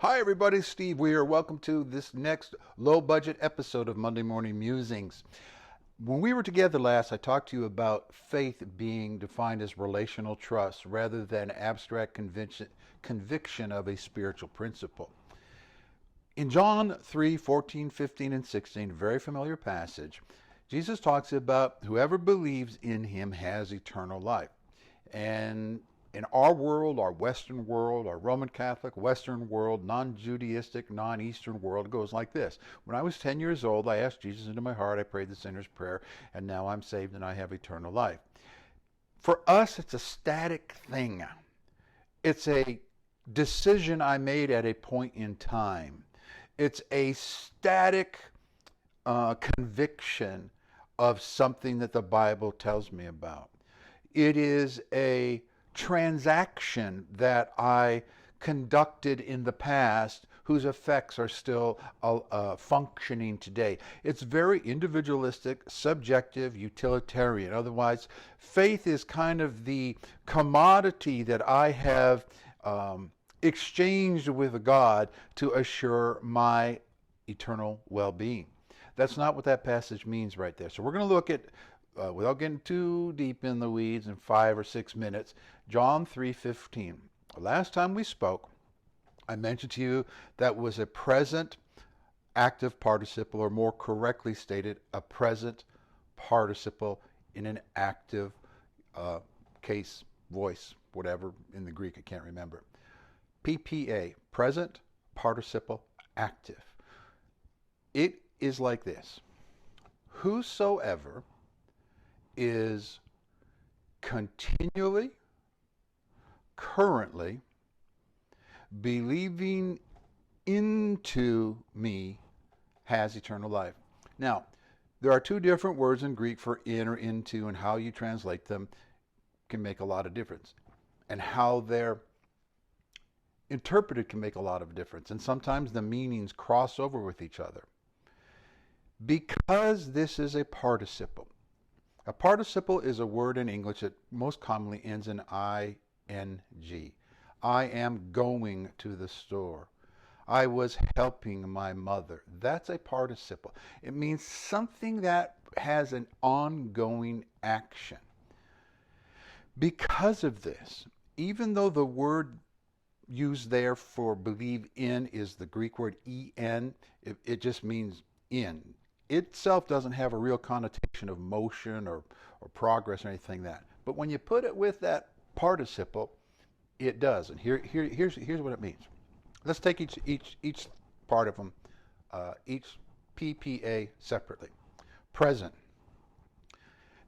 Hi, everybody. Steve Weir. Welcome to this next low budget episode of Monday Morning Musings. When we were together last, I talked to you about faith being defined as relational trust rather than abstract conviction of a spiritual principle. In John 3:14, 15, and 16, very familiar passage, Jesus talks about whoever believes in him has eternal life. And in our world, our Western world, our Roman Catholic, Western world, non-Judaistic, non-Eastern world, it goes like this. When I was 10 years old, I asked Jesus into my heart, I prayed the sinner's prayer, and now I'm saved and I have eternal life. For us, it's a static thing. It's a decision I made at a point in time. It's a static conviction of something that the Bible tells me about. It is a transaction that I conducted in the past whose effects are still functioning today. It's very individualistic, subjective, utilitarian. Otherwise, faith is kind of the commodity that I have exchanged with God to assure my eternal well-being. That's not what that passage means right there. So we're going to look at without getting too deep in the weeds in 5 or 6 minutes, John 3:15. Last time we spoke, I mentioned to you that was a present active participle, or more correctly stated, a present participle in an active case, voice, whatever in the Greek, I can't remember. PPA, present participle active. It is like this. Whosoever is continually, currently believing into me has eternal life. Now, there are two different words in Greek for in or into, and how you translate them can make a lot of difference. And how they're interpreted can make a lot of difference. And sometimes the meanings cross over with each other. Because this is a participle. A participle is a word in English that most commonly ends in ing. I am going to the store. I was helping my mother. That's a participle. It means something that has an ongoing action. Because of this, even though the word used there for believe in is the Greek word en, it just means in. Itself doesn't have a real connotation of motion or progress or anything like that. But when you put it with that participle, it does. And here's what it means. Let's take each part of them, each PPA separately. Present.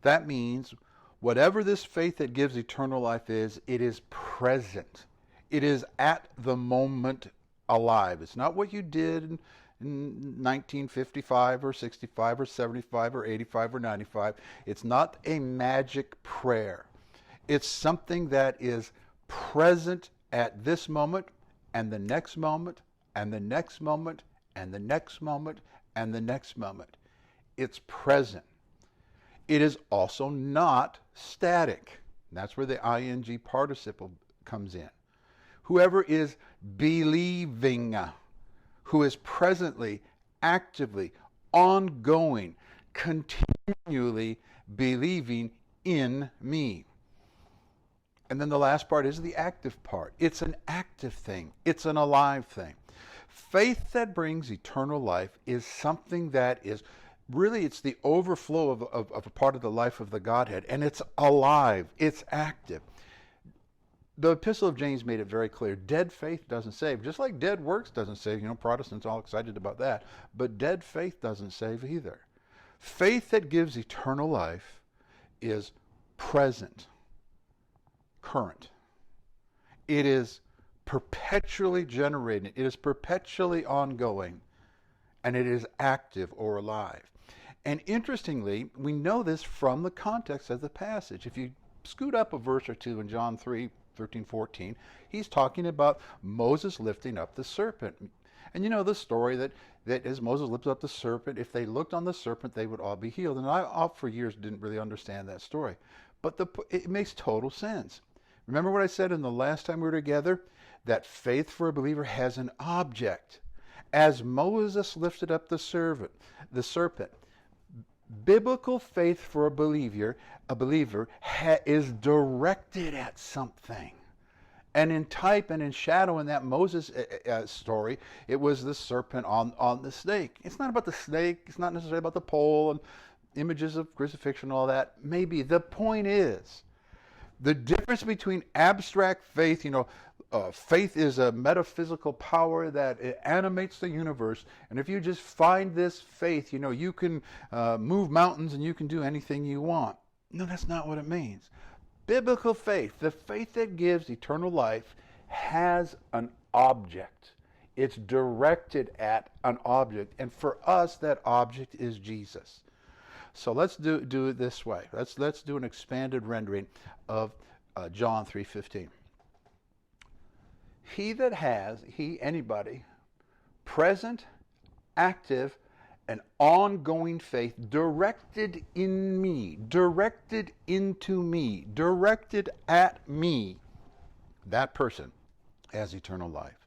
That means whatever this faith that gives eternal life is, it is present. It is at the moment alive. It's not what you did in 1955 or 65 or 75 or 85 or 95. It's not a magic prayer. It's something that is present at this moment and the next moment and the next moment and the next moment and the next moment. It's present. It is also not static. That's where the ing participle comes in. Whoever is believing, who is presently, actively, ongoing, continually believing in me. And then the last part is the active part. It's an active thing. It's an alive thing. Faith that brings eternal life is something that is really, it's the overflow of a part of the life of the Godhead. And it's alive. It's active. The Epistle of James made it very clear. Dead faith doesn't save. Just like dead works doesn't save. Protestants are all excited about that. But dead faith doesn't save either. Faith that gives eternal life is present, current. It is perpetually generating. It is perpetually ongoing. And it is active or alive. And interestingly, we know this from the context of the passage. If you scoot up a verse or two in John 3:13, 14, he's talking about Moses lifting up the serpent. And you know the story that as Moses lifted up the serpent, if they looked on the serpent, they would all be healed. And I for years didn't really understand that story. But it makes total sense. Remember what I said in the last time we were together? that faith for a believer has an object. As Moses lifted up the serpent, biblical faith for a believer is directed at something. And in type and in shadow in that Moses story, it was the serpent on the snake. It's not about the snake. It's not necessarily about the pole and images of crucifixion and all that. Maybe. The point is, the difference between abstract faith, faith is a metaphysical power that it animates the universe. And if you just find this faith, you can move mountains and you can do anything you want. No, that's not what it means. Biblical faith, the faith that gives eternal life, has an object. It's directed at an object. And for us, that object is Jesus. So let's do it this way. Let's do an expanded rendering of John 3:15. Anybody, present, active, an ongoing faith directed in me, directed into me, directed at me, that person has eternal life.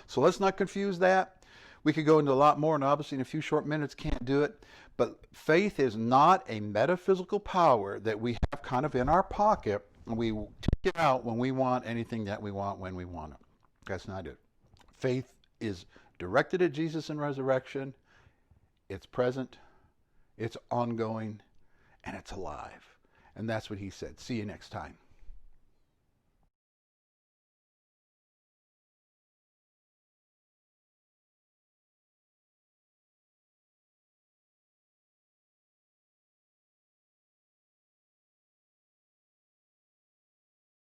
So let's not confuse that. We could go into a lot more, and obviously in a few short minutes can't do it. But faith is not a metaphysical power that we have kind of in our pocket, and we take it out when we want anything that we want when we want it. That's not it. Faith is directed at Jesus in resurrection. It's present, it's ongoing, and it's alive. And that's what he said. See you next time.